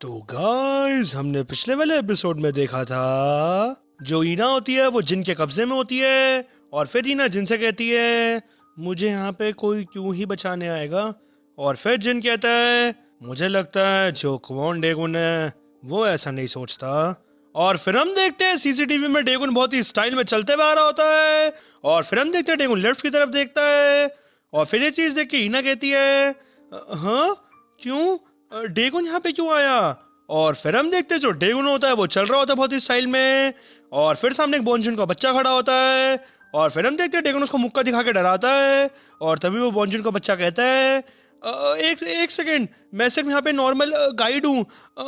तो गाइस हमने पिछले वाले एपिसोड में देखा था जो ईना होती है वो जिन के कब्जे में होती है। और फिर ईना जिन से कहती है मुझे यहाँ पे कोई क्यों ही बचाने आएगा। और फिर जिन कहता है मुझे लगता है जो क्वॉन डेगुन है वो ऐसा नहीं सोचता। और फिर हम देखते हैं सीसीटीवी में डेगुन बहुत ही स्टाइल में चलते हुए आ रहा होता है। और फिर हम देखते हैं डेगुन लेफ्ट की तरफ देखता है और फिर ये चीज देख के ईना कहती है हाँ क्यों डेगुन यहाँ पे क्यों आया। और फिर हम देखते हैं जो डेगुन होता है वो चल रहा होता है बहुत ही स्टाइल में। और फिर सामने एक बोनजुन का बच्चा खड़ा होता है। और फिर हम देखते हैं डेगुन उसको मुक्का दिखा के डराता है। और तभी वो बोनजुन का बच्चा कहता है एक एक सेकेंड, मैं सिर्फ यहाँ पे नॉर्मल गाइड हूँ।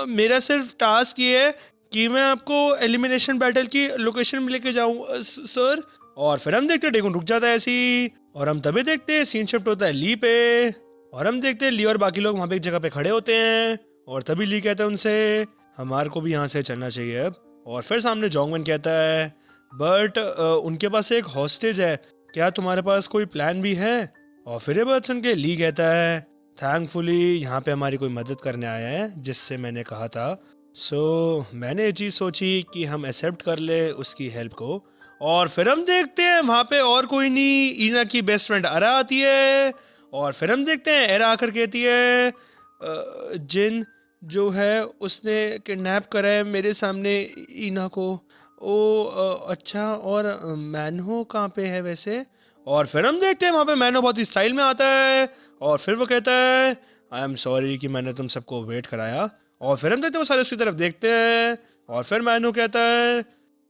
मेरा सिर्फ टास्क ये है कि मैं आपको एलिमिनेशन बैटल की लोकेशन में लेके जाऊँ सर। और फिर हम देखते हैं डेगुन रुक जाता है ऐसी। और हम तभी देखते हैं सीन शिफ्ट होता है ली पे। और हम देखते हैं ली और बाकी लोग वहाँ पे एक जगह पे खड़े होते हैं। और तभी ली कहता है उनसे हमारे को भी यहाँ से चलना चाहिए अब। और फिर सामने जोंगवन कहता है बट उनके पास एक हॉस्टेज है, क्या तुम्हारे पास कोई प्लान भी है। और फिर ये बात सुन के ली कहता है थैंकफुली यहाँ पे हमारी कोई मदद करने आया है जिससे मैंने कहा था। सो मैंने ये चीज़ सोची कि हम एक्सेप्ट कर ले उसकी हेल्प को। और फिर हम देखते हैं वहाँ पे और कोई नहीं, ईना की बेस्ट फ्रेंड अरा आती है। और फिर हम देखते हैं एरा आकर कहती है जिन जो है उसने किडनैप करा है मेरे सामने ईना को। ओ अच्छा, और मैनहो कहाँ पे है वैसे। और फिर हम देखते हैं वहाँ पे मैनो बहुत ही स्टाइल में आता है। और फिर वो कहता है आई एम सॉरी कि मैंने तुम सबको वेट कराया। और फिर हम देखते हैं वो सारे उसकी तरफ देखते हैं। और फिर मैनो कहता है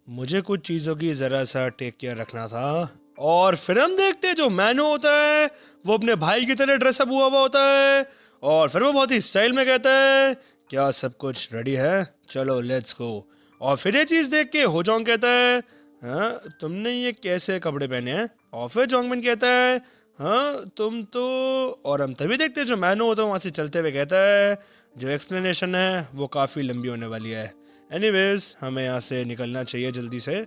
मुझे कुछ चीज़ों की ज़रा सा टेक केयर रखना था। और फिर हम देखते हैं जो मैनो होता है वो अपने भाई की तरह ड्रेसअप हुआ हुआ होता है। और फिर वो बहुत ही स्टाइल में कहता है क्या सब कुछ रेडी है, चलो लेट्स गो। और फिर ये चीज़ देख के हो जोंग कहता है हाँ तुमने ये कैसे कपड़े पहने हैं। और फिर जोंगमिन कहता है हाँ तुम तो। और हम तभी देखते हैं जो मैनो होता है वहाँ से चलते हुए कहता है जो एक्सप्लेनेशन है वो काफ़ी लंबी होने वाली है। एनीवेज हमें यहाँ से निकलना चाहिए जल्दी से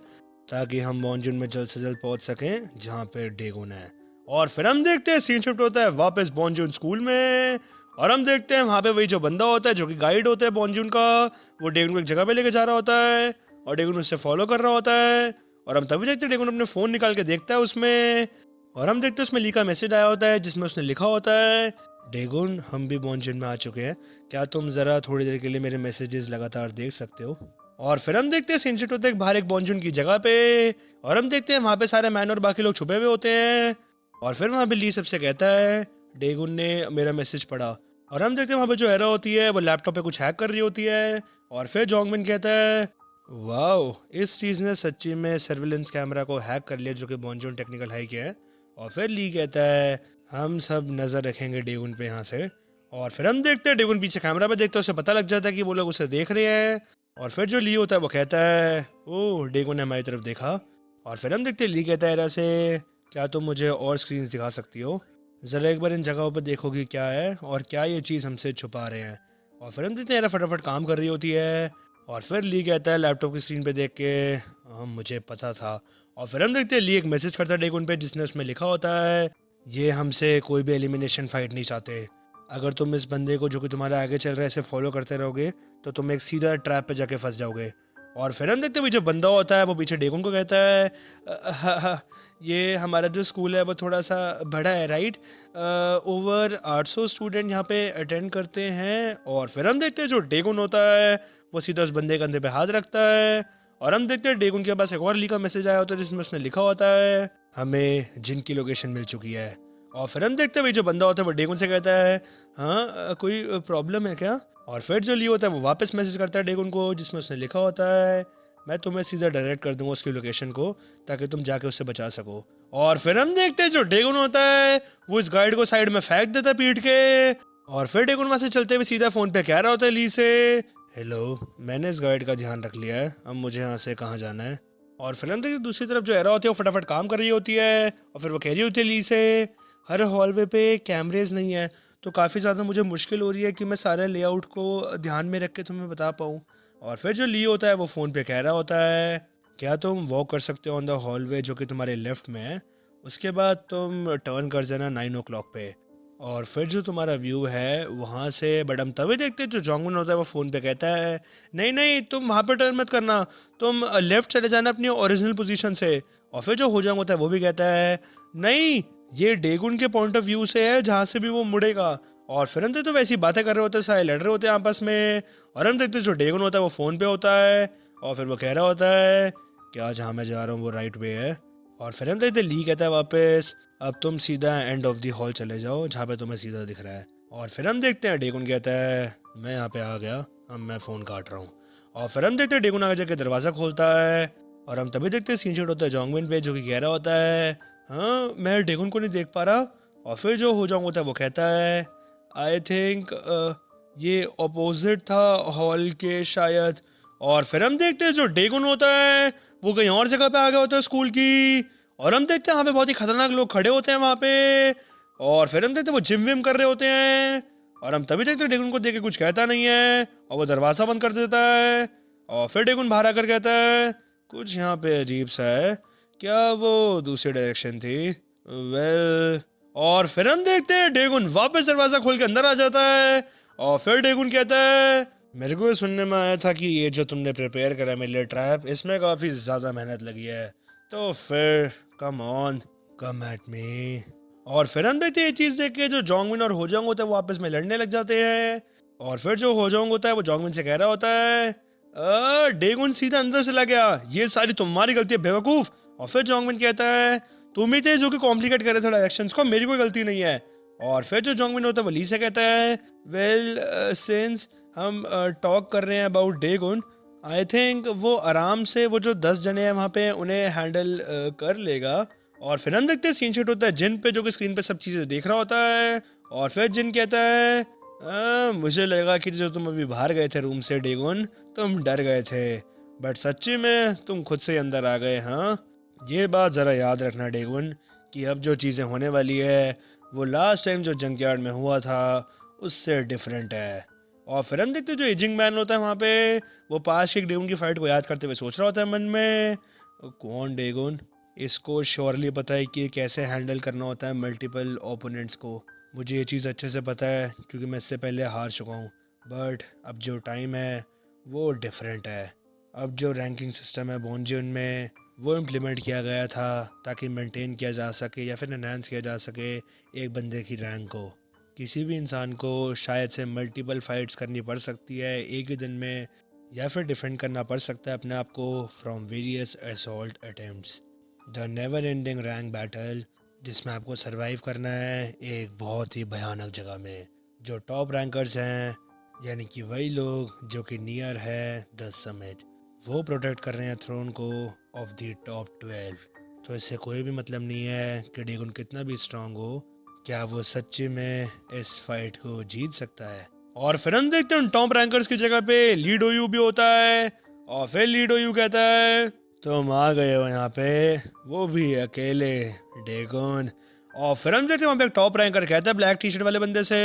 ताकि हम मॉनजून में जल्द से जल्द पहुँच सकें जहाँ पे डेगुन है। और फिर हम देखते हैं सीन शिफ्ट होता है वापस बॉन्जून स्कूल में। और हम देखते हैं वहाँ पे वही जो बंदा होता है जो कि गाइड होता है बॉन्जून का, वो डेगुन को एक जगह पे लेके जा रहा होता है और डेगुन उससे फॉलो कर रहा होता है। और हम तभी देखते हैं डेगुन अपने फ़ोन निकाल के देखता है उसमें। और हम देखते हैं उसमें ली का मैसेज आया होता है जिसमें उसने लिखा होता है डेगुन हम भी बॉन्जून में आ चुके हैं, क्या तुम ज़रा थोड़ी देर के लिए मेरे मैसेजेस लगातार देख सकते हो। और फिर हम देखते हैं सीन शिफ्ट होता है बाहर एक बॉन्जून की जगह पे। और हम देखते हैं वहाँ पे सारे मैन और बाकी लोग छुपे हुए होते हैं। और फिर वहाँ पे ली सबसे कहता है डेगुन ने मेरा मैसेज पढ़ा। और हम देखते हैं वहाँ पे जो एरा होती है वो लैपटॉप पे कुछ हैक कर रही होती है। और फिर जोंगमिन कहता है वाओ इस चीज़ ने सच्ची में सर्विलेंस कैमरा को हैक कर लिया जो कि बॉन्जून टेक्निकल हाई किया है। और फिर ली कहता है हम सब नज़र रखेंगे डेगुन पे यहाँ से। और फिर हम देखते हैं डेगुन पीछे कैमरा पे देखते हैं उसे पता लग जाता है कि वो लोग उसे देख रहे हैं। और फिर जो ली होता है वो कहता है ओह डेगुन ने हमारी तरफ देखा। और फिर हम देखते हैं ली कहता है एरा से क्या तुम मुझे और स्क्रीन दिखा सकती हो, ज़रा एक बार इन जगहों पर देखोगी क्या है और क्या ये चीज़ हमसे छुपा रहे हैं। और फिर हम देखते हैं एरा फटाफट काम कर रही होती है। और फिर ली कहता है लैपटॉप की स्क्रीन पे देख के मुझे पता था। और फिर हम देखते हैं ली एक मैसेज करता है डेगुन पे जिसने उसमें लिखा होता है ये हमसे कोई भी एलिमिनेशन फाइट नहीं चाहते, अगर तुम इस बंदे को जो कि तुम्हारे आगे चल रहा है इसे फॉलो करते रहोगे तो तुम एक सीधा ट्रैप पे जाके फंस जाओगे। और फिर हम देखते हैं जो बंदा होता है वो पीछे डेगुन को कहता है ये हमारा जो स्कूल है वो थोड़ा सा बड़ा है राइट, ओवर 800 स्टूडेंट यहाँ पे अटेंड करते हैं। और फिर हम देखते हैं जो डेगुन होता है वो सीधा उस बंदे के कंधे पे हाथ रखता है। और हम देखते हैं डेगुन के पास एक और ली का मैसेज आया होता है जिसमें उसने लिखा होता है हमें जिन की लोकेशन मिल चुकी है। और फिर हम देखते हैं भाई जो बंदा होता है वो डेगुन से कहता है हाँ कोई प्रॉब्लम है क्या। और फिर जो ली होता है वो वापस मैसेज करता है डेगुन को जिसमें उसने लिखा होता है मैं तुम्हें सीधा डायरेक्ट कर दूंगा उसकी लोकेशन को ताकि तुम जाके उससे बचा सको। और फिर हम देखते हैं जो डेगुन होता है वो इस गाइड को साइड में फेंक देता है पीट के। और फिर डेगुन वहां से चलते हुए सीधा फोन पे कह रहा होता है ली से हेलो मैंने इस गाइड का ध्यान रख लिया है, अब मुझे यहाँ से कहाँ जाना है। और फिर हम देखते हैं दूसरी तरफ जो एरा होती है वो फटाफट काम कर रही होती है। और फिर वो कह रही होती है ली से हर हॉलवे पे कैमरेज नहीं है तो काफ़ी ज़्यादा मुझे मुश्किल हो रही है कि मैं सारे लेआउट को ध्यान में रख के तुम्हें बता पाऊँ। और फिर जो ली होता है वो फ़ोन पे कह रहा होता है क्या तुम वॉक कर सकते हो ऑन द हॉलवे जो कि तुम्हारे लेफ्ट में है, उसके बाद तुम टर्न कर जाना 9 o'clock पे। और फिर जो तुम्हारा व्यू है वहाँ से, बट हम तभी देखते हैं जो जोंगुन होता है वो फ़ोन पे कहता है, नहीं नहीं तुम वहाँ पे टर्न मत करना, तुम लेफ्ट चले जाना अपनी ओरिजिनल पोजीशन से। और फिर जो होजांग होता है वो भी कहता है, नहीं ये डेगुन के पॉइंट ऑफ व्यू से है, जहाँ से भी वो मुड़ेगा। और फिर हम देखते तो वैसी बातें कर रहे होते हैं, सारे लड़ रहे होते हैं आपस में। और हम देखते जो डेगुन होता है वो फ़ोन पे होता है, और फिर वो कह रहा होता है क्या जहाँ मैं जा रहा हूँ वो राइट वे है। और फिर हम देखते ली कहता है वापस, अब तुम सीधा एंड ऑफ द हॉल चले जाओ जहाँ पे तुम्हें सीधा दिख रहा है। और फिर हम देखते हैं डेगुन कहता है मैं यहाँ पे आ गया, अब मैं फ़ोन काट रहा हूँ। और फिर हम देखते हैं डेगुन आगे जाके दरवाज़ा खोलता है, और हम तभी देखते हैं सीन शॉट होता है जोंगमिन पे, जो कि कह रहा होता है हाँ मैं डेगुन को नहीं देख पा रहा। और फिर जो हो जाऊँ होता है वो कहता है आई थिंक ये अपोजिट था हॉल के शायद। और फिर हम देखते हैं जो डेगुन होता है वो कहीं और जगह पे आ गया होता है स्कूल की। और हम देखते हैं वहाँ पे बहुत ही खतरनाक लोग खड़े होते हैं वहाँ पे। और फिर हम देखते हैं वो जिम विम कर रहे होते हैं। और हम तभी देखते हैं डेगुन को देख के कुछ कहता नहीं है, और वो दरवाज़ा बंद कर देता है। और फिर डेगुन बाहर आकर कहता है कुछ यहाँ पे अजीब सा है, क्या वो दूसरी डायरेक्शन थी? वेल और फिर हम देखते हैं डेगुन वापस दरवाज़ा खोल के अंदर आ जाता है। और फिर डेगुन कहता है मेरे को ये सुनने में आया था कि ये जो तुमने प्रिपेयर करा मेरे लिए ट्रैप, इसमें काफ़ी ज़्यादा मेहनत लगी है, तो फिर come on come at me. और फिर हम देखते हैं ये चीज़ देख के जो जोंगमिन और होजांग होता है वो आपस में लड़ने लग जाते हैं। और फिर जो होजांग होता है वो जोंगमिन से कह रहा होता है डेगुन सीधा अंदर चला गया, ये सारी तुम्हारी गलती है बेवकूफ़। और फिर जोंगमिन कहता है तुम ही थे जो कि कॉम्प्लिकेट करे थे डायरेक्शंस को, मेरी कोई गलती नहीं है। और फिर जो जोंगमिन होता है वो ली से कहता है वेल सिंस हम टॉक कर रहे हैं अबाउट डेगुन, आई थिंक वो आराम से वो जो 10 जने हैं वहाँ पे उन्हें हैंडल कर लेगा। और फिर हम देखते हैं सीन शॉट होता है जिन पे, जो कि स्क्रीन पे सब चीज़ें देख रहा होता है। और फिर जिन कहता है मुझे लगा कि जो तुम अभी बाहर गए थे रूम से डेगुन, तुम डर गए थे, बट सच्ची में तुम खुद से अंदर आ गए। हाँ ये बात ज़रा याद रखना डेगुन, कि अब जो चीज़ें होने वाली है वो लास्ट टाइम जो जंकयार्ड में हुआ था उससे डिफरेंट है। और फिर हम देखते जो एजिंग मैन होता है वहाँ पे, वो पास के डेगुन की फाइट को याद करते हुए सोच रहा होता है मन में कौन डेगुन, इसको श्योरली पता है कि कैसे हैंडल करना होता है मल्टीपल ओपोनेंट्स को। मुझे ये चीज़ अच्छे से पता है क्योंकि मैं इससे पहले हार चुका हूँ, बट अब जो टाइम है वो डिफरेंट है। अब जो रैंकिंग सिस्टम है बोनजिन में वो इम्प्लीमेंट किया गया था ताकि मेंटेन किया जा सके या फिर एनहांस किया जा सके एक बंदे की रैंक को। किसी भी इंसान को शायद से मल्टीपल फाइट्स करनी पड़ सकती है एक ही दिन में, या फिर डिफेंड करना पड़ सकता है अपने आप को from various assault attempts. The never ending rank battle, जिसमें आपको सरवाइव करना है एक बहुत ही भयानक जगह में। जो टॉप रैंकर्स हैं यानी कि वही लोग जो कि नियर है द समिट, वो प्रोटेक्ट कर रहे हैं थ्रोन को ऑफ द टॉप 12। तो इससे कोई भी मतलब नहीं है कि डेगुन कितना भी स्ट्रांग हो, क्या वो सच्ची में इस फाइट को जीत सकता है। और फिर हम देखते हैं टॉप रैंकर्स की जगह पे ली डोयू भी होता है। और फिर ली डोयू कहता है तुम आ गए हो यहाँ पे, वो भी अकेले डेगुन। और फिर हम देखते हैं वहाँ पे एक टॉप रैंकर कहता है ब्लैक टी शर्ट वाले बंदे से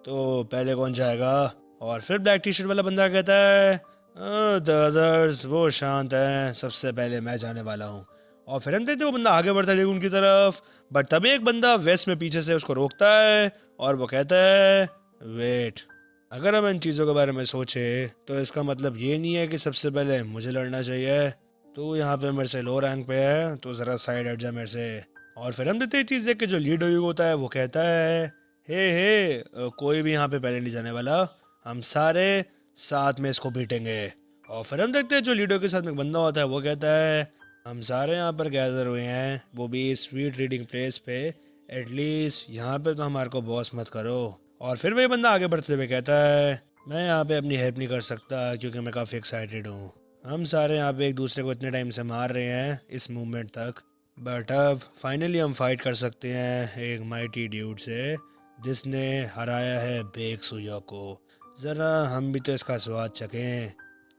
तो पहले कौन जाएगा। और फिर ब्लैक टी शर्ट वाला बंदा कहता है द अदर्स वो शांत है, सबसे पहले मैं जाने वाला हूँ। और फिर हम देखते हैं वो बंदा आगे बढ़ता है डेगुन की तरफ, बट तभी एक बंदा वेस्ट में पीछे से उसको रोकता है और वो कहता है वेट, अगर हम इन चीज़ों के बारे में सोचे तो इसका मतलब ये नहीं है कि सबसे पहले मुझे लड़ना चाहिए। तो यहाँ पे मेरे से लो रैंक पे है तो ज़रा साइड हट जा मेरे से। और फिर हम देखते हैं चीज़ देख के जो लीड होता है वो कहता है हे कोई भी यहाँ पे पहले नहीं जाने वाला, हम सारे साथ में इसको बीटेंगे। और फिर हम देखते हैं जो लीडो के साथ में एक बंदा होता है वो कहता है हम सारे यहाँ पर गैदर हुए हैं, वो भी स्वीट रीडिंग प्लेस पे, एटलीस्ट यहाँ पे तो हमारे को बॉस मत करो। और फिर वही बंदा आगे बढ़ते हुए कहता है मैं यहाँ पे अपनी हेल्प नहीं कर सकता क्योंकि मैं काफ़ी एक्साइटेड हूँ। हम सारे यहाँ पे एक दूसरे को इतने टाइम से मार रहे हैं इस मूवमेंट तक, बट अब फाइनली हम फाइट कर सकते हैं एक माइटी ड्यूड से जिसने हराया है बेक सुयो को। ज़रा हम भी तो इसका स्वाद चखें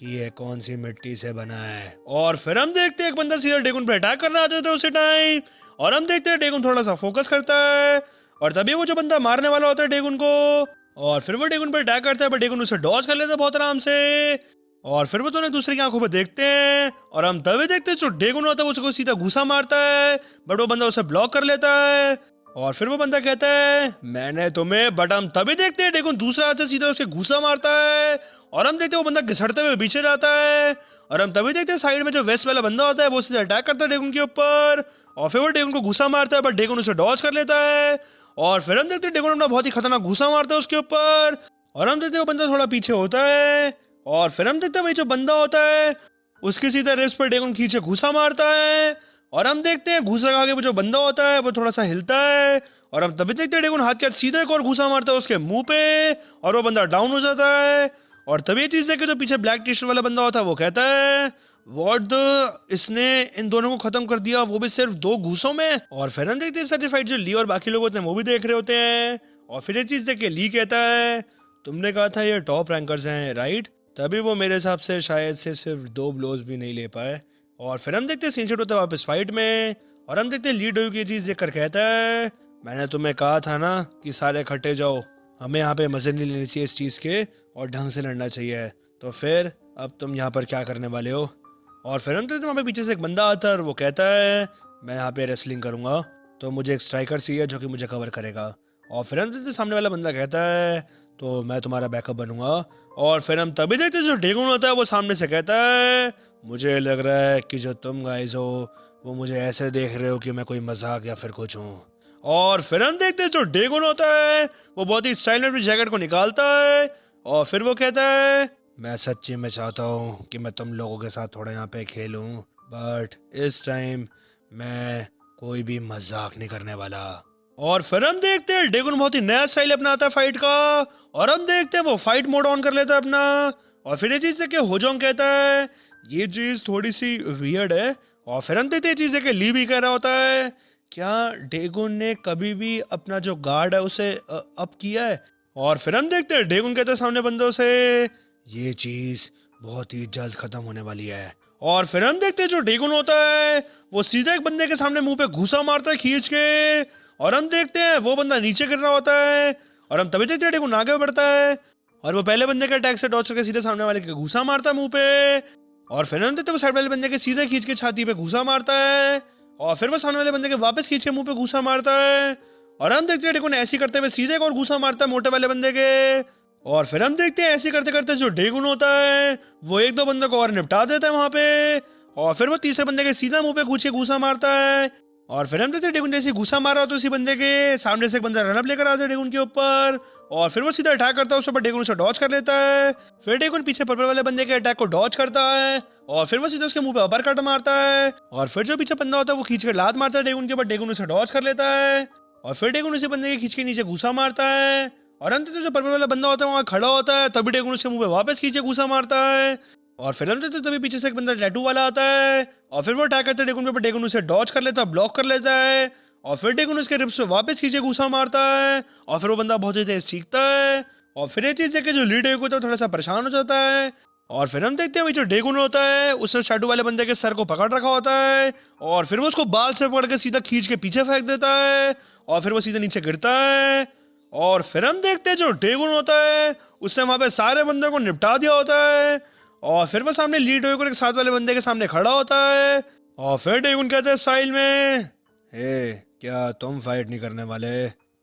कि ये कौन सी मिट्टी से बना है। और फिर हम देखते हैं एक बंदा सीधा डेगुन पर अटैक करना आ जाता है उसी टाइम, और हम देखते हैं डेगुन थोड़ा सा फोकस करता है, और तभी वो जो बंदा मारने वाला होता है डेगुन को, और फिर वो डेगुन पर अटैक करता है, बट डेगुन उसे डॉज कर लेता है बहुत आराम से। और फिर वो दोनों दूसरे की आंखों पे देखते हैं, और हम तभी देखते हैं जो डेगुन होता है वो उसको सीधा घुसा मारता है, बट वो बंदा उसे ब्लॉक कर लेता है। और फिर वो बंदा कहता है मैंने तुम्हें, बट हम तभी देखते हैं डेगुन दूसरे हाथ से सीधा उसके घुसा मारता है और हम देखते हैं वो बंदा घिसड़ते हुए पीछे जाता है और हम तभी देखते हैं साइड में जो वेस्ट वाला बंदा होता है वो सीधा अटैक करता है डेगुन के ऊपर और फिर वो डेगुन को घुसा मारता है बट डेगुन उसे डॉज कर लेता है और फिर हम देखते हैं डेगुन अपना बहुत ही खतरनाक घुसा मारता है उसके ऊपर और हम देखते हैं वो बंदा थोड़ा पीछे होता है और फिर हम देखते हैं वही जो बंदा होता है उसके सीधा रिस्ट पर डेगुन खींचे घुसा मारता है और हम देखते हैं घुसा खा के वो जो बंदा होता है वो थोड़ा सा हिलता है और हम तभी देखते हैं डेगुन हाथ के हाथ सीधा एक और घुसा मारता है उसके मुंह पे और वो बंदा डाउन हो जाता है और तभी ये चीज देख के जो पीछे ब्लैक टी शर्ट वाला बंदा होता है वो कहता है व्हाट द, इसने इन दोनों को खत्म कर दिया वो भी सिर्फ 2 घूसों में। और फिर हम देखते हैं सारी फाइट जो ली और बाकी लोग होते हैं वो भी देख रहे होते हैं और फिर ये चीज देख के ली कहता है तुमने कहा था ये टॉप रैंकर्स हैं राइट, तभी वो मेरे हिसाब से शायद से सिर्फ 2 ब्लोज भी नहीं ले पाए। और फिर हम देखते हैं सीन शॉट होता है वापस फाइट में और हम देखते हैं ली डोयू की चीज देखकर कहता है मैंने तुम्हें कहा था ना कि सारे इकट्ठे जाओ, हमें यहाँ पे मजे नहीं लेने चाहिए इस चीज के और ढंग से लड़ना चाहिए, तो फिर अब तुम यहाँ पर क्या करने वाले हो। और फिर हम देखते हैं वहाँ पे पीछे से एक बंदा आता है और वो कहता है मैं यहाँ पे रेसलिंग करूंगा तो मुझे एक स्ट्राइकर चाहिए जो कि मुझे कवर करेगा। और फिर हम देखते हैं सामने वाला बंदा कहता है तो मैं तुम्हारा बैकअप बनूंगा। और फिर हम तभी देखते हैं जो डेगुन होता है वो सामने से कहता है मुझे लग रहा है कि जो तुम गाइस हो वो मुझे ऐसे देख रहे हो कि मैं कोई मजाक या फिर कुछ हूँ। और फिर हम देखते हैं जो डेगुन होता है वो बहुत ही स्टाइल में अपनी जैकेट को निकालता है और फिर वो कहता है मैं सच्ची में चाहता हूँ कि मैं तुम लोगों के साथ थोड़ा यहाँ पे खेलूं, बट इस टाइम मैं कोई भी मजाक नहीं करने वाला। और फिर हम देखते हैं डेगुन बहुत ही नया स्टाइल अपनाता है फाइट का और हम देखते हैं वो फाइट मोड ऑन कर लेता है अपना। और फिर ये चीज देख के होजोंग कहता है ये चीज थोड़ी सी वियर्ड है। और फिर हम देखते हैं चीज देख के ली भी कह रहा होता है क्या डेगुन ने कभी भी अपना जो गार्ड है उसे अप किया है। और फिर हम देखते हैं डेगुन कहता है सामने बंदों से ये चीज बहुत ही जल्द खत्म होने वाली है। और फिर हम देखते हैं जो डेगुन होता है वो सीधा एक बंदे के सामने मुंह पे घुसा मारता है खींच के और हम देखते हैं वो बंदा नीचे गिर रहा होता है और हम तभी देखते हैं डेगुन आगे बढ़ता है और वो पहले बंदे के अटैक से डॉज करके सीधे सामने वाले के घुसा मारता है मुंह पे। और फिर हम देखते हैं वो साइड वाले बंदे के सीधे खींच के छाती पे घुसा मारता है और फिर वो सामने वाले बंदे के वापस खींच के मुंह पे घुसा मारता है और हम देखते हैं डेगुन ऐसे करते हुए सीधे एक और घुसा मारता है मोटे वाले बंदे के। और फिर हम देखते हैं ऐसे करते करते जो डेगुन होता है वो 1-2 बंदों को और निपटा देता है वहां पे और फिर वो तीसरे बंदे के सीधा मुंह पे घुसे घुसा मारता है। और फिर हम देखते हैं डेगुन जैसे घुसा मारा तो उसी बंदे के सामने से एक बंदा रनअप लेकर आता है डेगुन के ऊपर और फिर वो सीधा अटैक करता है उसके ऊपर, डेगुन उसे डॉज कर लेता है। फिर डेगुन पीछे पर्पल वाले बंदे के अटैक को डॉज करता है और फिर वो सीधा उसके मुंह पे अपर कट मारता है और फिर जो पीछे बंदा होता है वो खींच कर लात मारता है डेगुन के ऊपर, डेगुन उसे डॉज कर लेता है और फिर डेगुन उसी बंदे के खींच के नीचे घुसा मारता है और अंत में जो पर्पल वाला बंदा होता है वहां खड़ा होता है तभी डेगुन उसके मुंह पे वापस खींचे घुसा मारता है। और फिर हम तभी पीछे से एक बंदा टैटू वाला आता है और फिर वो अटैक करता है डेगुन पे, डेगुन उसे डॉज कर लेता है, ब्लॉक कर लेता है और फिर डेगुन उसके रिब्स पे वापस खींचे घुसा मारता है और फिर वो बंदा बहुत ही तेज सीखता है। और फिर ये चीज देख के जो लीड डेगुन होता है थोड़ा सा परेशान हो जाता है और फिर हम देखते हैं वही जो डेगुन होता है उसने टैटू वाले बंदे के सर को पकड़ रखा होता है और फिर वो उसको बाल से पकड़ के सीधा खींच के पीछे फेंक देता है और फिर वो सीधे नीचे गिरता है। और फिर हम देखते हैं जो डेगुन होता है उसने वहां पे सारे बंदों को निपटा दिया होता है और फिर वो सामने लीड डेगुन के साथ वाले बंदे के सामने खड़ा होता है और फिर डेगुन कहते हैं स्टाइल में हे क्या तुम फाइट नहीं करने वाले।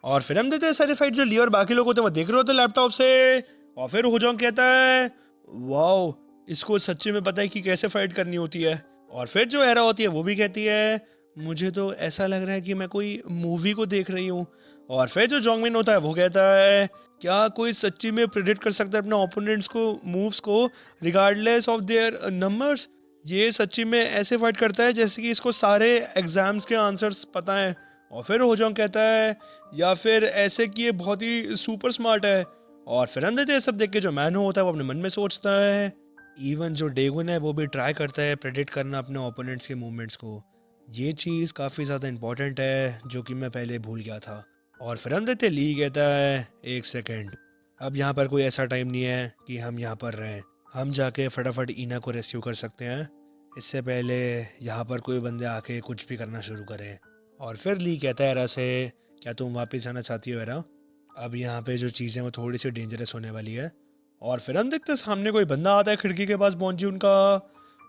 और फिर हम देखते हैं सारी फाइट जो ली और बाकी लोग होते हैं वो देख रहे होते हैं लैपटॉप से और फिर होजोंग कहता है वाओ इसको सच्ची में पता है कि कैसे फाइट करनी होती है। और फिर जो एरा होती है वो भी कहती है मुझे तो ऐसा लग रहा है कि मैं कोई मूवी को देख रही हूँ। और फिर जो जोंगमिन होता है वो कहता है क्या कोई सच्ची में प्रेडिक्ट कर सकता है अपने ओपोनेंट्स को मूव्स को रिगार्डलेस ऑफ देयर नंबर्स, ये सच्ची में ऐसे फाइट करता है जैसे कि इसको सारे एग्जाम्स के आंसर्स पता है। और फिर होजोंग कहता है या फिर ऐसे कि ये बहुत ही सुपर स्मार्ट है। और फिर हम देखते हैं सब देख के जो मैनो होता है वो अपने मन में सोचता है इवन जो डेगुन है वो भी ट्राई करता है प्रेडिक्ट करना अपने ओपोनेंट्स के मूवमेंट्स को, ये चीज़ काफ़ी ज़्यादा इंपॉर्टेंट है जो कि मैं पहले भूल गया था। और फिर हम देखते ली कहता है 1 सेकेंड, अब यहाँ पर कोई ऐसा टाइम नहीं है कि हम यहाँ पर रहें, हम जाके फटाफट ईना को रेस्क्यू कर सकते हैं इससे पहले यहाँ पर कोई बंदे आके कुछ भी करना शुरू करें। और फिर ली कहता है एरा से क्या तुम वापस जाना चाहती हो एरा, अब यहाँ पे जो चीज़ें वो थोड़ी सी डेंजरस होने वाली है। और फिर हम देखते हैं सामने कोई बंदा आता है खिड़की के पास पहुंची उनका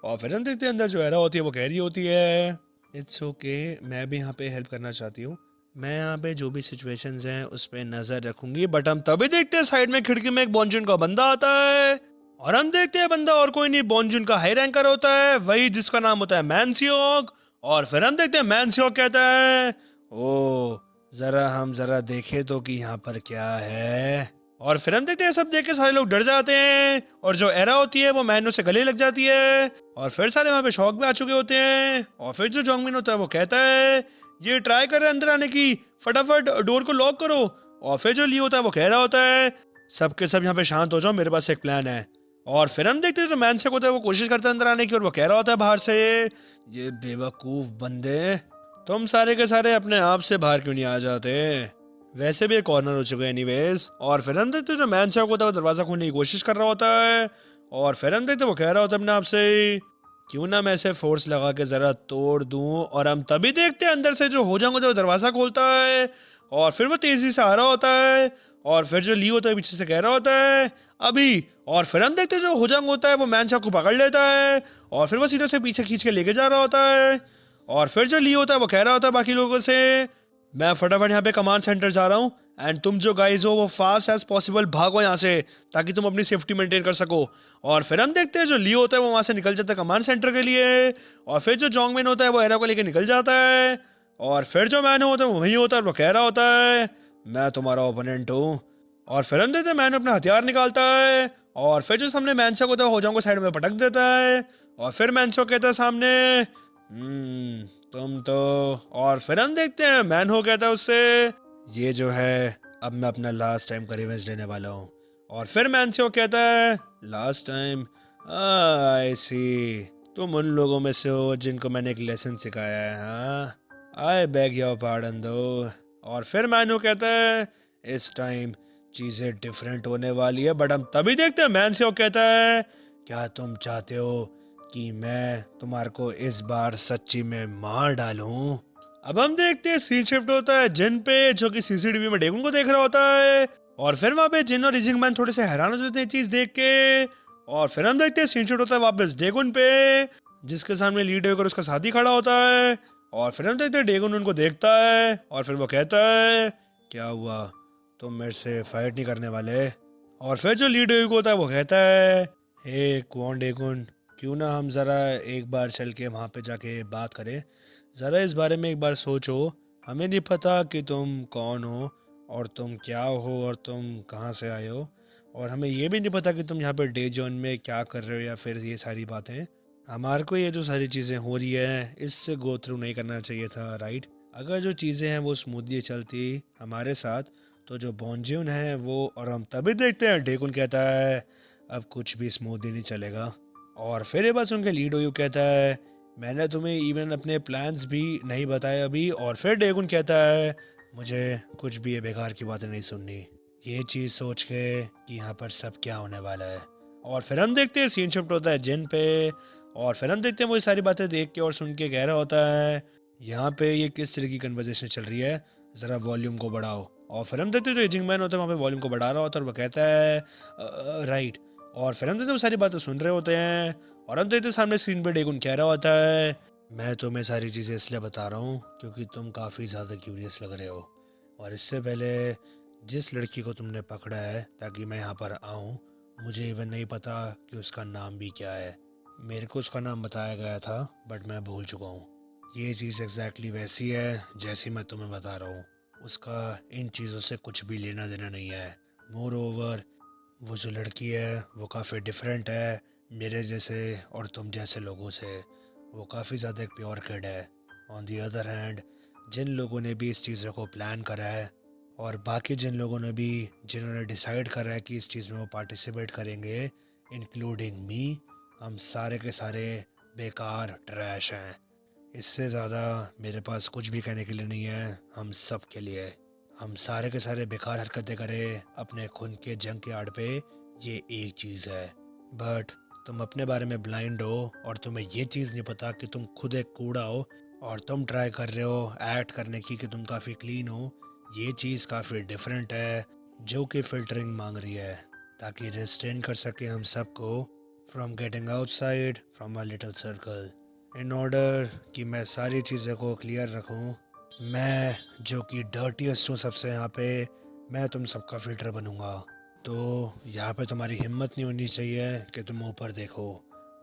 और फिर हम देखते हैं अंदर जो एरा होती है वो कह रही होती है इट्स ओके मैं भी यहाँ पे हेल्प करना चाहती हूँ, मैं यहाँ पे जो भी सिचुएशंस हैं उस पे नजर रखूंगी, बट हम तभी देखते हैं साइड में खिड़की में एक बॉन्जुन का बंदा आता है और हम देखते हैं बंदा और कोई नहीं बॉन्जुन का हाई रैंकर होता है, वही जिसका नाम होता है मैनसियोक। और फिर हम देखते हैं मैनसियोक कहता है, ओ हम जरा देखें तो कि यहाँ पर क्या है। और फिर हम देखते हैं सब देख के सारे लोग डर जाते हैं और जो एरा होती है वो मैनो से गले लग जाती है और फिर सारे वहां पे शौक में आ चुके होते हैं। और फिर जो जोंगमिन होता है वो कहता है, ये ट्राई कर रहे हैं अंदर आने की, फटाफट डोर को लॉक करो। और फिर जो ली होता है वो कह रहा होता है, सबके सब यहाँ पे शांत हो जाओ, मेरे पास एक प्लान है। और फिर हम देखते हैं जो मैनसेक होता है वो कोशिश करता है अंदर आने की और वो कह रहा होता है बाहर से, ये बेवकूफ बंदे, तुम सारे के सारे अपने आप से बाहर क्यों नहीं आ जाते, वैसे भी एक कॉर्नर हो चुका है एनीवेज। और फिर हम देखते हैं जो मैनसेक होता है वो दरवाजा खोलने की कोशिश कर रहा होता है और फिर हम देखते हैं वो कह रहा होता है अपने आप से, क्यों ना मैं इसे फोर्स लगा के जरा तोड़ दूं। और हम तभी देखते हैं अंदर से जो हो जाऊंगा जो दरवाजा खोलता है और फिर वो तेजी से आ रहा होता है और फिर जो ली होता है पीछे से कह रहा होता है अभी। और फिर हम देखते हैं जो होजंग होता है वो मैनशॉ को पकड़ लेता है और फिर वो सीधे से पीछे खींच के लेके जा रहा होता है। और फिर जो ली होता है वो कह रहा होता है बाकी लोगों से, मैं फटाफट यहाँ पे कमांड सेंटर जा रहा हूँ एंड तुम जो गाइज हो वो फास्ट एज पॉसिबल भागो यहाँ से ताकि तुम अपनी सेफ्टी मेंटेन कर सको। और फिर हम देखते हैं जो लियो होता है वो वहाँ से निकल जाता है कमांड सेंटर के लिए और फिर जो जोंगमिन होता है वो एरा को लेकर निकल जाता है। और फिर जो मैन होता है वो वही होता है, वो कह रहा होता है मैं तुम्हारा ओपोनेंट हूँ। और फिर हम देखते हैं मैन अपना हथियार निकालता है और फिर जो सामने मैनसक होता है हो जाऊंगा साइड में पटक देता है। और फिर मैनसक कहता है सामने, तुम तो। और फिर हम देखते हैं मैन हो कहता है उससे, ये जो है अब मैं अपना लास्ट टाइम का रिवेंज लेने वाला हूँ। और फिर मैन से वो कहता है, लास्ट टाइम, आई सी, तुम उन लोगों में से हो जिनको मैंने एक लेसन सिखाया है, हाँ, आई बेग योर पार्डन दो। और फिर मैनू कहता है, इस टाइम चीजें डिफरेंट होने वाली है। बट हम तभी देखते हैं मैन से वो कहता है, क्या तुम चाहते हो कि मैं तुम्हारे को इस बार सच्ची में मार डालूं। अब हम देखते हैं सीन शिफ्ट होता है जिन पे, जो कि सीसीटीवी में डेगुन को देख रहा होता है। और फिर वहां पे जिन और रिजिंग मैन थोड़े से हैरान हो जाते हैं चीज देख के। और फिर हम देखते हैं सीन शिफ्ट होता है वापस डेगुन पे, जिसके सामने लीड होकर उसका साथी खड़ा होता है। और फिर हम देखते हैं डेगुन उनको देखता है और फिर वो कहता है, क्या हुआ, तुम मेरे से फाइट नहीं करने वाले। और फिर जो लीड होता है वो कहता है, हे क्वान डेगुन, क्यों ना हम ज़रा एक बार चल के वहाँ पे जाके बात करें, ज़रा इस बारे में एक बार सोचो, हमें नहीं पता कि तुम कौन हो और तुम क्या हो और तुम कहाँ से आए हो, और हमें ये भी नहीं पता कि तुम यहाँ पर डे जोन में क्या कर रहे हो या फिर ये सारी बातें। हमारे को ये जो सारी चीज़ें हो रही है इससे गो थ्रू नहीं करना चाहिए था, राइट। अगर जो चीज़ें हैं वो स्मूथली चलती हमारे साथ तो जो बॉन्ज्यून है वो, और हम तभी देखते हैं डेकुन कहता है अब कुछ भी स्मूथली नहीं चलेगा। और फिर ये बस उनके लीड हो कहता है, मैंने तुम्हें इवन अपने प्लान्स भी नहीं बताए अभी। और फिर डेगुन कहता है, मुझे कुछ भी ये बेकार की बातें नहीं सुननी, ये चीज़ सोच के कि यहाँ पर सब क्या होने वाला है। और फिर हम देखते हैं सीन शिफ्ट होता है जिन पे और फिर हम देखते हैं वो ये सारी बातें देख के और सुन के कह रहा होता है, यहाँ पे ये किस तरह की कन्वर्सेशन चल रही है, ज़रा वॉल्यूम को बढ़ाओ। और फिर हम देखते हैं जो एजिंग मैन होता है वहाँ पे वॉल्यूम को बढ़ा रहा होता है और वो कहता है राइट। और फिर हम देखते हैं वो सारी बातें सुन रहे होते हैं और हम देखते हैं सामने स्क्रीन पे डेगुन कह रहा होता है, मैं तुम्हें सारी चीज़ें इसलिए बता रहा हूँ क्योंकि तुम काफ़ी ज़्यादा क्यूरियस लग रहे हो, और इससे पहले जिस लड़की को तुमने पकड़ा है ताकि मैं यहाँ पर आऊँ, मुझे इवन नहीं पता कि उसका नाम भी क्या है। मेरे को उसका नाम बताया गया था बट मैं भूल चुका हूँ। ये चीज़ एग्जैक्टली वैसी है जैसी मैं तुम्हें बता रहा हूँ, उसका इन चीज़ों से कुछ भी लेना देना नहीं है। मोर ओवर वो जो लड़की है वो काफ़ी डिफरेंट है मेरे जैसे और तुम जैसे लोगों से, वो काफ़ी ज़्यादा एक प्योर किड है। ऑन दी अदर हैंड जिन लोगों ने भी इस चीज़ों को प्लान करा है और बाकी जिन लोगों ने भी जिन्होंने डिसाइड करा है कि इस चीज़ में वो पार्टिसिपेट करेंगे, इंक्लूडिंग मी, हम सारे के सारे बेकार ट्रैश हैं। इससे ज़्यादा मेरे पास कुछ भी कहने के लिए नहीं है हम सब के लिए। हम सारे के सारे बेकार हरकतें करें अपने खून के जंग के आड़ पे, ये एक चीज़ है। बट तुम अपने बारे में ब्लाइंड हो और तुम्हें ये चीज़ नहीं पता कि तुम खुद एक कूड़ा हो और तुम ट्राई कर रहे हो एक्ट करने की कि तुम काफ़ी क्लीन हो। ये चीज़ काफ़ी डिफरेंट है जो कि फ़िल्टरिंग मांग रही है ताकि रिस्ट्रेन कर सके हम सबको from getting outside from a little circle. In order कि मैं सारी चीज़ों को क्लियर रखूं, मैं जो कि डर्टीएस्ट हूँ सबसे यहाँ पे, मैं तुम सबका फिल्टर बनूंगा। तो यहाँ पे तुम्हारी हिम्मत नहीं होनी चाहिए कि तुम ऊपर देखो।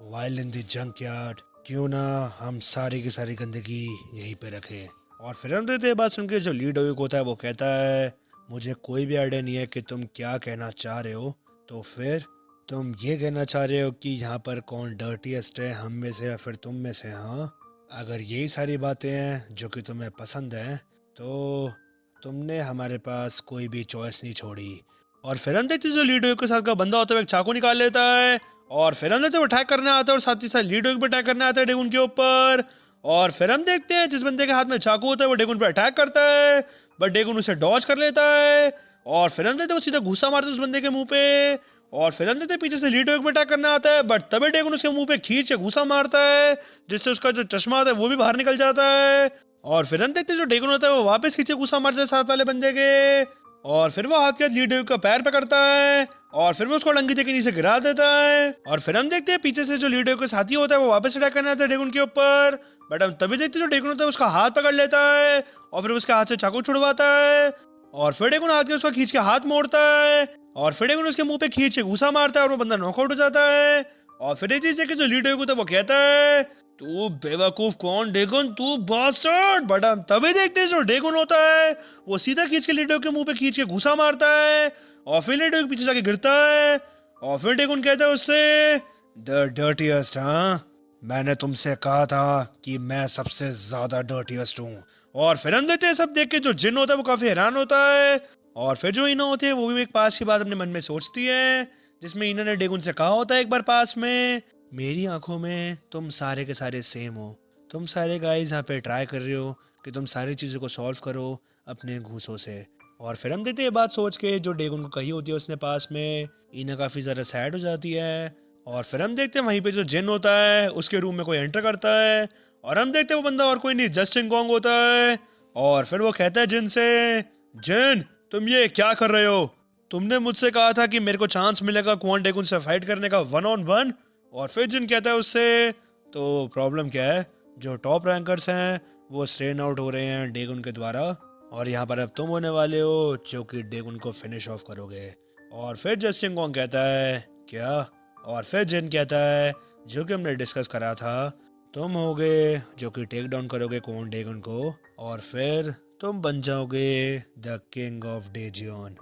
Wild in the junk yard, क्यों ना हम सारी की सारी गंदगी यहीं पे रखें। और फिर हम देते बात सुन के जो लीड होता है वो कहता है, मुझे कोई भी आइडिया नहीं है कि तुम क्या कहना चाह रहे हो। तो फिर तुम ये कहना चाह रहे हो कि यहाँ पर कौन डर्टीएस्ट है, हम में से या फिर तुम में से? हाँ, अगर यही सारी बातें हैं जो कि तुम्हें पसंद हैं तो तुमने हमारे पास कोई भी चॉइस नहीं छोड़ी। और फिर हम देखते हैं जो लीडो के साथ का बंदा होता है वो एक चाकू निकाल लेता है और फिर हम देखते हैं वो अटैक करने आता है और साथ ही साथ लीडो पे अटैक करने आता है डेगुन के ऊपर। और फिर हम देखते हैं जिस बंदे के हाथ में चाकू होता है वो डेगुन पे अटैक करता है, बट डेगुन उसे डॉज कर लेता है। और फिर हम देखते हैं वो सीधा घुसा मारता है उस बंदे के मुंह पे। और फिर हम देखते हैं पीछे से लीडो पे अटैक करना आता है, बट तभी डेगुन उसके मुंह पे खींच के घुसा मारता है जिससे उसका जो चश्मा होता है वो भी बाहर निकल जाता है। और फिर हम देखते हैं जो डेगुन होता है वो वापस खींचे घुसा मारता है साथ वाले बंदे के। और फिर वो हाथ के लीडो का पैर पकड़ता है और फिर वो उसको डंगी के नीचे गिरा देता है। और फिर हम देखते हैं पीछे से जो लीडो के साथी होता है वो वापस अटैक करना आता है डेगुन के ऊपर, बट हम तभी देखते हैं जो डेगुन होता है उसका हाथ पकड़ लेता है और फिर उसके हाथ से चाकू छुड़वाता है। और फिर डेगुन हाथ के उसका खींच के हाथ मोड़ता है और फिर डेगुन उसके मुंह पे खींच के घुसा मारता है और वो बंदा नॉकआउट हो जाता है। और फिर ये चीज देख के जो लीडो होता है वो कहता है, तू बेवकूफ कौन डेगुन, तू बास्टर्ड। बट हम तभी देखते हैं जो डेगुन होता है वो सीधा खींच के लीडो के मुंह पे खींच के घुसा मारता है और फिर लीडो के पीछे जाके गिरता है। और फिर डेगुन कहता है उससे, द डर्टीएस्ट, हाँ, मैंने तुमसे कहा था कि मैं सबसे ज्यादा डर्टीएस्ट हूँ। और फिर हम देते हैं सब देख के जो जिन होता है वो काफी हैरान होता है। और फिर जो ईना होती है वो भी एक पास की बात अपने मन में सोचती है, जिसमें ईना ने डेगुन से कहा होता है एक बार पास में, मेरी आंखों में तुम सारे के सारे सेम हो। तुम सारे गाइस यहाँ पे ट्राई कर रहे हो कि तुम सारी चीज़ों को सॉल्व करो अपने घूसों से। और फिर हम देते हैं ये बात सोच के जो डेगुन को कही होती है उसने पास में, ईना काफ़ी ज़्यादा सैड हो जाती है। और फिर हम देखते हैं वहीं पे जो जिन होता है उसके रूम में कोई एंटर करता है और हम देखते हैं वो बंदा और कोई नहीं जस्टिन कॉन्ग होता है। और फिर वो कहता है जिन से, जिन तुम ये क्या कर रहे हो? तुमने मुझसे कहा था कि मेरे को चांस मिलेगा क्वान डेगुन से फाइट करने का 1-on-1। और फिर जिन कहता है उससे, तो प्रॉब्लम क्या है, जो टॉप रैंकर्स हैं वो स्ट्रेन आउट हो रहे हैं डेगुन के द्वारा और यहाँ पर अब तुम होने वाले हो जो कि डेगुन को फिनिश ऑफ करोगे। और फिर जस्टिन कॉन्ग कहता है, क्या? और फिर जिन कहता है, जो कि हमने डिस्कस करा था, तुम होगे जो कि टेक डाउन करोगे क्वान डेगुन को और फिर तुम बन जाओगे द किंग ऑफ डेजियन।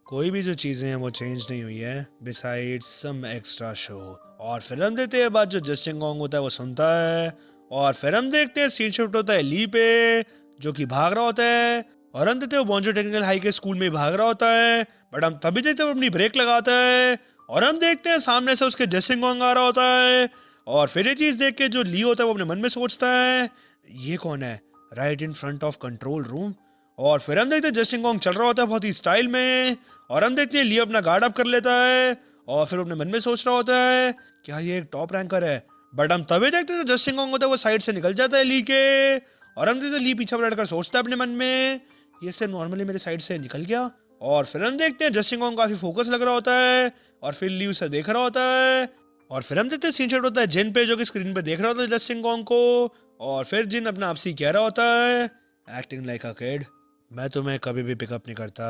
कोई भी जो चीज़ें हैं वो चेंज नहीं हुई है बिसाइड्स सम एक्स्ट्रा शो। और फिर हम देखते हैं बात जो जस्टिन कॉन्ग होता है वो सुनता है और फिर हम देखते हैं सीन शिफ्ट होता है ली पे जो कि भाग रहा होता है और हम देखते हैं वो बॉन्जो टेक्निकल हाई के स्कूल में ही भाग रहा होता है, बट हम तभी देखते हैं वो अपनी ब्रेक लगाता है और हम देखते हैं सामने से उसके जस्टिन कॉन्ग आ रहा होता है। और फिर ये चीज़ देख के जो ली होता है वो अपने मन में सोचता है, ये कौन है right in front of control room. और फिर हम देखते हैं जस्टिन कॉन्ग चल रहा होता है बहुत ही स्टाइल में और हम देखते हैं ली अपना गार्ड अप कर लेता है और फिर अपने मन में सोच रहा होता है, क्या ये एक टॉप रैंकर है? बट हम तभी देखते हैं जो जस्टिन कॉन्ग होता है वो साइड से निकल जाता है ली के और हम देखते हैं ली पीछे पलटकर सोचता है अपने मन में, ये से नॉर्मली मेरे साइड से निकल गया। और फिर हम देखते हैं जस्टिन कॉन्ग काफी फोकस लग रहा होता है और फिर ली उसे देख रहा होता है। और फिर हम देखते हैं सीन शॉट होता है जिन पे जो कि स्क्रीन पे देख रहा होता है जस्टिन कॉन्ग को और फिर जिन अपना आपसी कह रहा होता है, एक्टिंग लाइक अ किड, मैं तुम्हें कभी भी पिकअप नहीं करता।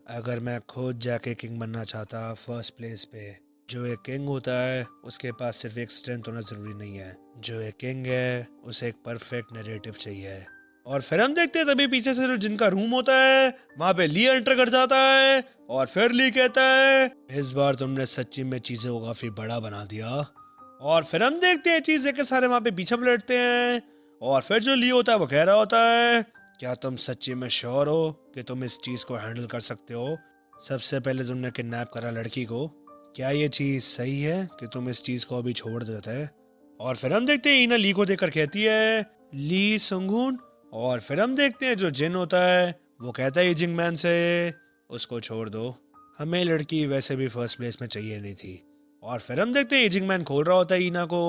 अगर मैं खुद जाके किंग बनना चाहता फर्स्ट प्लेस पे, जो एक किंग होता है उसके पास सिर्फ एक स्ट्रेंथ होना जरूरी नहीं है, जो एक किंग है उसे एक परफेक्ट नैरेटिव चाहिए। और फिर हम देखते हैं तभी पीछे से जो जिनका रूम होता है वहां पे ली एंटर कर जाता है और फिर ली कहता है, इस बार तुमने सच्ची में चीजों को काफी बड़ा बना दिया। और फिर हम देखते हैं चीज देख के सारे वहां पे पीछे पलटते हैं और फिर जो ली होता है वो कह रहा होता है, क्या तुम सच्ची में श्योर हो कि तुम इस चीज को हैंडल कर सकते हो? सबसे पहले तुमने किडनैप करा लड़की को, क्या ये चीज सही है कि तुम इस चीज को अभी छोड़ देते हैं? और फिर हम देखते हैं ईना ली को देखकर कहती है, ली संगून। और फिर हम देखते हैं जो जिन होता है वो कहता है इजिंग मैन से, उसको छोड़ दो, हमें लड़की वैसे भी फर्स्ट प्लेस में चाहिए नहीं थी। और फिर हम देखते हैं इजिंग मैन खोल रहा होता है ईना को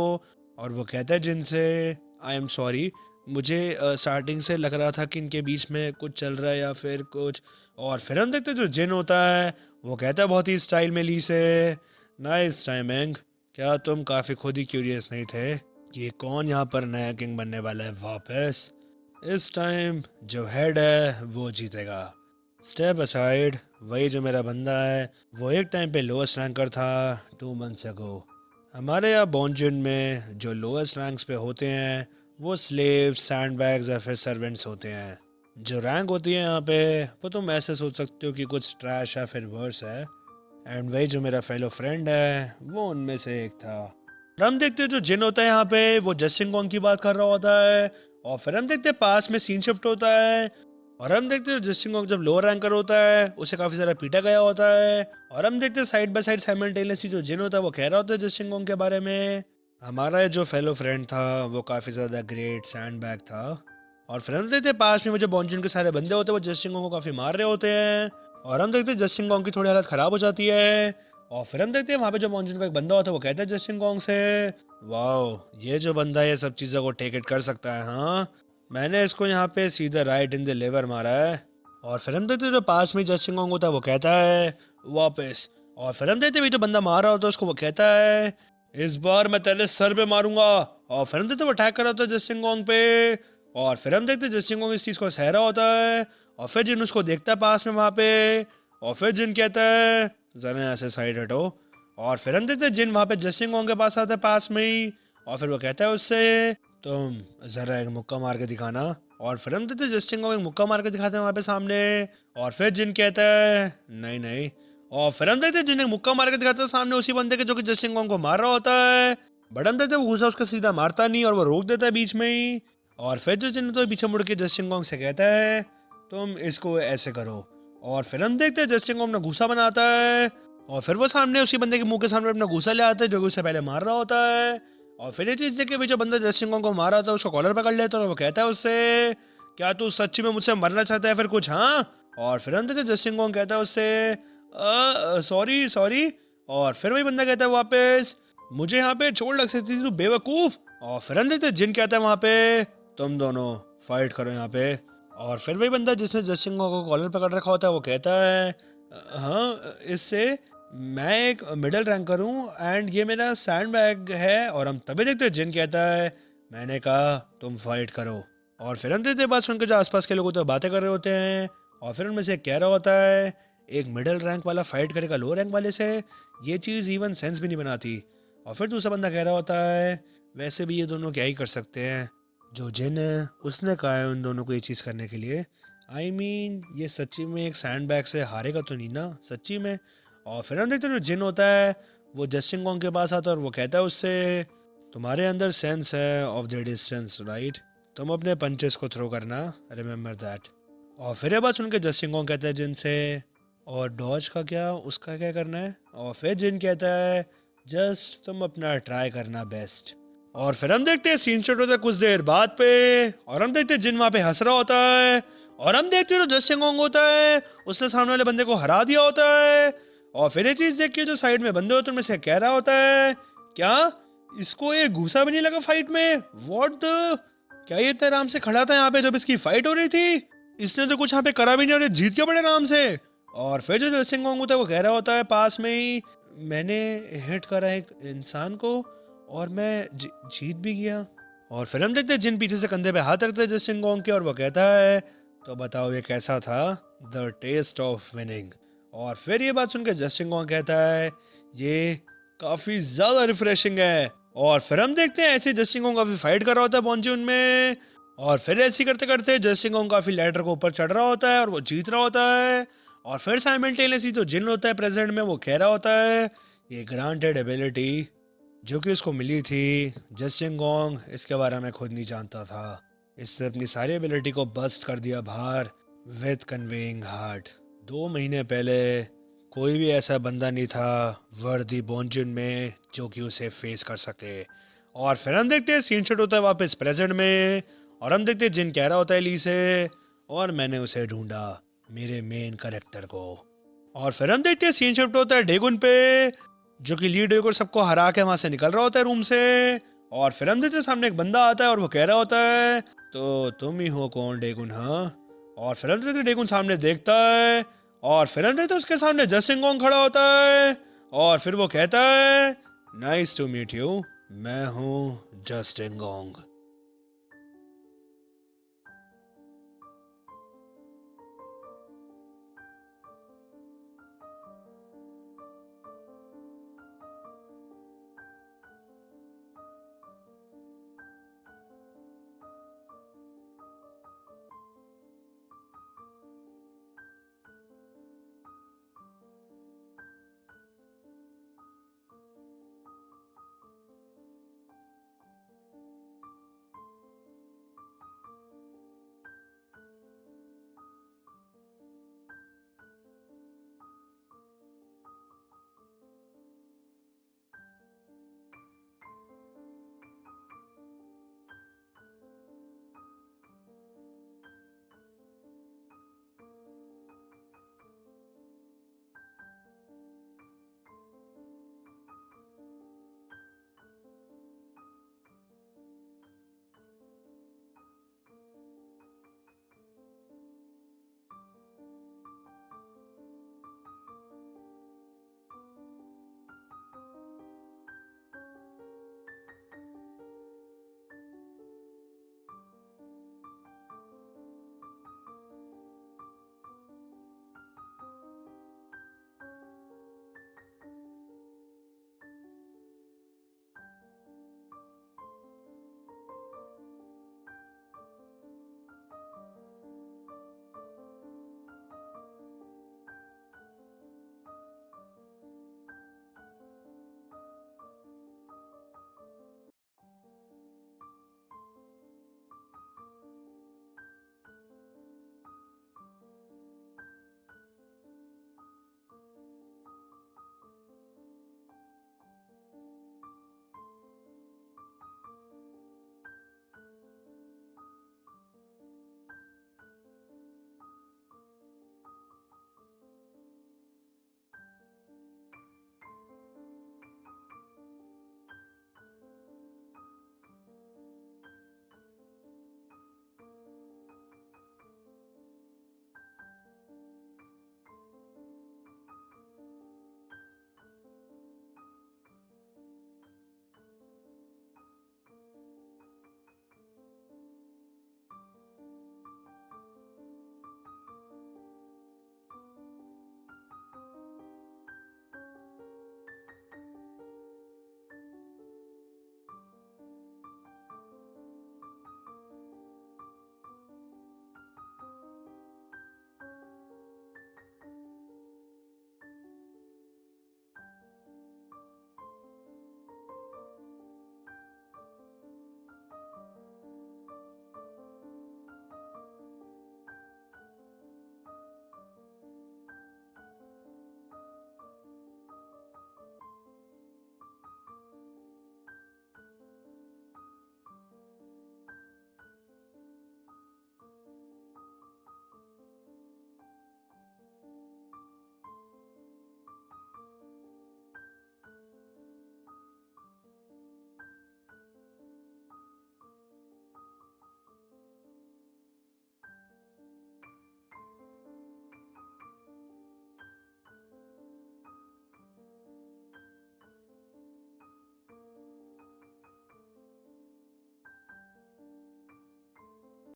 और वो कहता है जिन से, आई एम सॉरी, मुझे स्टार्टिंग से लग रहा था कि इनके बीच में कुछ चल रहा है या फिर कुछ। और फिर हम देखते हैं जो जिन होता है वो कहता है बहुत ही स्टाइल में ली से, नाइस टाइमिंग, क्या तुम काफ़ी खुद ही क्यूरियस नहीं थे कि कौन यहाँ पर नया किंग बनने वाला है वापस? इस टाइम जो हेड है वो जीतेगा। स्टेप असाइड, वही जो मेरा बंदा है वो एक टाइम पे लोएस्ट रैंकर था 2 months अगो। हमारे यहाँ बॉन्जुन में जो लोएस्ट रैंक्स पे होते हैं वो स्लेव्स, सैंडबैग्स या फिर सर्वेंट्स होते हैं। जो रैंक होती है यहाँ पे वो तुम ऐसे सोच सकते हो कि कुछ ट्रैश या फिर वर्स है। एंड वही जो मेरा फेलो फ्रेंड है वो उनमें से एक था। और हम देखते हैं जो जिन होता है यहाँ पे वो जस्टिन गॉन्ग की बात कर रहा होता है, और फिर हम देखते हैं पास में सीन शिफ्ट होता है, और हम देखते हैं जस्टिन गॉन्ग जब लोअर रैंकर होता है उसे काफी सारा पीटा गया होता है, और हम देखते हैं साइड बाय साइड साइमल्टेनियसली जो जिन होता है वो कह रहा होता है जस्टिन गॉन्ग के बारे में। हमारा जो फेलो फ्रेंड था वो काफी ज्यादा ग्रेट सैंड बैग था। और फिर हम देखते हैं पास में वो जो बॉन्जुन के सारे बंदे होते हैं वो जस्टिन गॉन्ग को काफी मार रहे होते हैं, और हम देखते हैं जस्टिन गॉन्ग की थोड़ी हालत खराब हो जाती है। और फिर हम देखते हैं वहाँ पे जो मॉन्जून का एक बंदा होता है वो कहता है जस्टिन गॉन्ग से, वाओ ये जो बंदा ये सब चीज़ों को टेक इट कर सकता है, हाँ मैंने इसको यहाँ पे सीधा राइट इन द लिवर मारा है। और फिर हम देखते हैं जो पास में जस्टिन गॉन्ग होता है वो कहता है वापस। और फिर हम देखते हैं जो बंदा मार रहा होता है उसको वो कहता है इस बार मैं तेरे सर पे मारूंगा। और फिर हम देखते हैं वो अटैक कर रहा होता है जस्टिन गॉन्ग पे। और फिर हम देखते हैं जस्टिन गॉन्ग इस चीज़ को सह रहा होता है, और फिर जिन उसको देखता है पास में वहाँ पे, और फिर जिन कहता है जरा ऐसे साइड हटो। और फिर हम देखते हैं जिन वहाँ पे जस्टिन गॉन्ग के पास आता है पास में ही, और फिर वो कहता है उससे तुम जरा एक मुक्का मार के दिखाना। और फिर हम देखते हैं जस्टिन गॉन्ग एक मुक्का मार के दिखाते हैं वहाँ पे सामने, और फिर जिन कहता है नहीं नहीं। और फिर हम देखते हैं जिन एक मुक्का मार के दिखाता है सामने उसी बंदे के जो कि जस्टिन गॉन्ग को मार रहा होता है, बट हम देखते हैं वो घुसा उसको सीधा मारता नहीं और वो रोक देता है बीच में ही। और फिर जो जिन तो पीछे मुड़ के जस्टिन गॉन्ग से कहता है तुम इसको ऐसे करो। और फिर हम देखते हैं जस्टिन गॉन्ग अपना घूसा बनाता है, और फिर वो सामने उसी बंदे के मुंह के सामने अपना घूसा ले आता है जो कि उससे पहले मार रहा होता है। और फिर ये चीज देख के भी जो बंदा जस्टिन गॉन्ग को मार रहा था उसको कॉलर पकड़ लेता है और वो कहता है उससे क्या तू सच्ची में मुझसे मरना चाहता है फिर कुछ, हाँ। और फिर हम देखते हैं जस्टिन गॉन्ग कहता है उससे सॉरी सॉरी। और फिर वही बंदा कहता है वापस मुझे यहाँ पे चोट लग सकती थी तू बेवकूफ। और फिर हम देखते हैं जिन कहता है वहाँ पे तुम दोनों फाइट करो यहाँ पे। और फिर वही बंदा जिसने जस्टिन गॉन्ग को कॉलर पकड़ रखा होता है वो कहता है हाँ इससे मैं एक मिडिल रैंकर हूँ एंड ये मेरा सैंड बैग है। और हम तभी देखते हैं जिन कहता है मैंने कहा तुम फाइट करो। और फिर हम देखते हैं बात सुन के जो आसपास के लोग होते हैं बातें कर रहे होते हैं, और फिर उनमें से एक कह रहा होता है एक मिडिल रैंक वाला फाइट करेगा लो रैंक वाले से, ये चीज़ इवन सेंस भी नहीं बनाती। और फिर दूसरा बंदा कह रहा होता है वैसे भी ये दोनों क्या ही कर सकते हैं, जो जिन है उसने कहा है उन दोनों को ये चीज़ करने के लिए। आई मीन ये सच्ची में एक सैंड बैग से हारेगा तो नहीं ना सच्ची में। और फिर हम देखते हैं जो जिन होता है वो जस्टिन गॉन्ग के पास आता है और वो कहता है उससे तुम्हारे अंदर सेंस है ऑफ द डिस्टेंस राइट, तुम अपने पंचेस को थ्रो करना, रिमेम्बर दैट। और फिर ये बात सुन के जस्टिन गॉन्ग कहता है जिन से और डॉज का क्या, उसका क्या करना है। और फिर जिन कहता है जस्ट तुम अपना ट्राई करना बेस्ट। और फिर हम देखते हैं सीन शॉट होता है कुछ देर बाद पे, और हम देखते हैं जिन वहाँ पे हंस रहा होता है, और हम देखते हैं जो जस्टिन गॉन्ग होता है उसने सामने वाले बंदे को हरा दिया होता है। और फिर ये चीज देख के जो साइड में बंदे होते हैं उनमें से कह रहा होता है क्या इसको ये घूसा भी नहीं लगा फाइट में, व्हाट द, क्या ये इतने आराम से खड़ा था यहाँ पे जब इसकी फाइट हो रही थी, इसने तो कुछ यहाँ पे करा भी नहीं और ये जीत गया बड़े आराम से। और फिर जो जस्टिन गॉन्ग होता है वो कह रहा होता है पास में ही मैंने हिट करा एक इंसान को और मैं जीत भी गया। और फिर हम देखते हैं जिन पीछे से कंधे पे हाथ रखते हैं जस्टिन गॉन्ग के और वो कहता है तो बताओ ये कैसा था, द टेस्ट ऑफ विनिंग। और फिर ये बात सुन के जस्टिन गॉन्ग कहता है ये काफी ज्यादा रिफ्रेशिंग है। और फिर हम देखते हैं ऐसे जस्टिन गॉन्ग काफी फाइट कर रहा होता है बॉन्जून में, और फिर ऐसे करते करते जस्टिन गॉन्ग काफी लैडर को ऊपर चढ़ रहा होता है और वो जीत रहा होता है। और फिर साइमल्टेनियसली जो जिन होता है प्रेजेंट में वो कह रहा होता है ये ग्रांटेड एबिलिटी जो कि उसको मिली थी, जस्टिन गॉन्ग इसके बारे में खुद नहीं जानता था, इसने अपनी सारी एबिलिटी को बस्ट कर दिया बाहर विद कन्वेइंग हार्ट। 2 महीने पहले कोई भी ऐसा बंदा नहीं था वर्दी बॉन्जुन में जो कि उसे फेस कर सके। और फिर हम देखते हैं सीन शॉट होता है वापस प्रेजेंट में, और हम देखते हैं जिन कह रहा होता है ली से और मैंने उसे ढूंढा मेरे मेन कैरेक्टर को। और फिर हम देखते हैं सीन शिफ्ट होता है डेगुन पे जो कि लीड डेगुन सबको हरा के वहां से निकल रहा होता है रूम से। और फिर हम देखते हैं सामने एक बंदा आता है और वो कह रहा होता है तो तुम ही हो कौन डेगुन, हाँ। और फिर हम देखते हैं डेगुन सामने देखता है, और फिर हम देखते हैं उसके सामने जस्टिन गॉन्ग खड़ा होता है, और फिर वो कहता है नाइस टू मीट यू, मैं हूँ जस्टिन गॉन्ग।